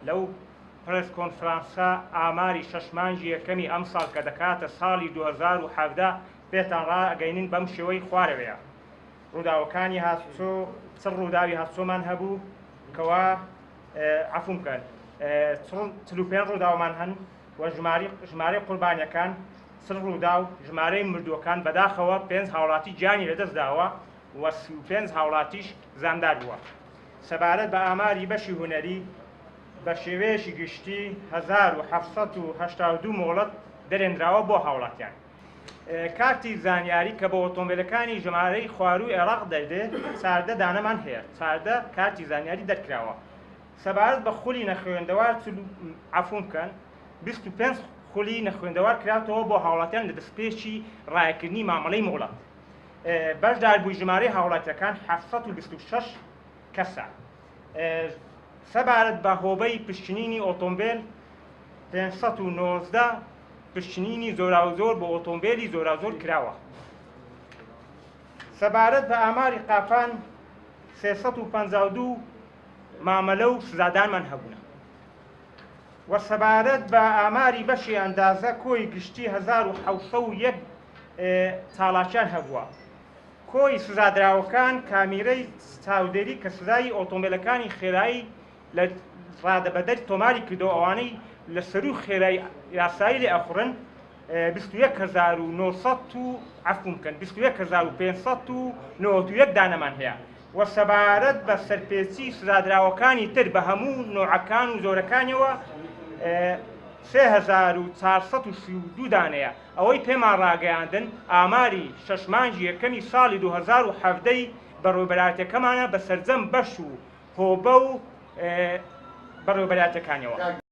لەو پرس کۆنفرانسە ئاماری شەشمانجی یەکەمی ئەم ساڵ کە دەکاتە ساڵی 2017 پێتان ڕاگەینن بەم شێوەی خوارەوەیە. ڕووداوەکانی هاتوچۆ چ ڕووداوی هاتوچۆمان هەبوو کەوا عەفوم بکەن 45 ڕووداومان هەن و ژمارەی قوربانیەکان 40 ڕووداو ژمارەی مردووەکان بەداخەوە 5 هاوڵاتی گیانی لەدەستداوە و 35 هاوڵاتیش زاندار بووە. سەبارەت بە ئاماری بەشی هونەری بە شێوەیەشی گشتی 1782 مۆڵەت دەرێنراوە بۆ هاوڵاتیان. کارتی زانیاری کە بە ئۆتۆمبیلەکانی ژمارەی خواروی عێراق دەردێت 14 دانەمان هەیە، 14 کارتی زانیاری دەرکراوە. سەبارەت بە خولی نەخوێندەوار عەفوم بکەن 25 خولی نەخوێندەوار کراتەوە بۆ هاوڵاتیان لە دەستپێکی ڕایەکردنی مامەڵەی مۆڵەت. بەشداربووی ژمارەی هاوڵاتیەکان 726 کەسە. سەبارەت بە هۆبەی پشکنینی ئۆتۆمبیل 519 پشکنینی زۆراوزۆر بۆ ئۆتۆمبیلی زۆراوزۆر کراوە. سەبارەت بە ئاماری قاپان 352 مامەلە و سزادانمان هەبوونە. و سەبارەت بە ئاماری بەشی ئەندازە کۆی گشتی 1701 چالاکیان هەبووە. کۆی سزادراوەکان کامیرەی چاودێری کە سزای ئۆتۆمبیلەکانی خێرایی لە ڕادەبەدەری تۆماری کردەوە ئەوانەی لە سەر و خێرایی یاسایی لێ ئەخڕن 21,591 دانەمان هەیە. و سەبارەت بە سەرپێچی سزادراوەکانی تر بە هەموو نۆعەکان و زۆرەکانیەوە 3432 دانەیە. ئەوەی پێمان ڕاگەیاندن ئاماری شەشمانجی یەکەمی ساڵی 2017 بەڕێوەبەراتەکەمانە بە سەرجەم بەش و هۆبە و بەڕێوەبەراتەکانیەوە.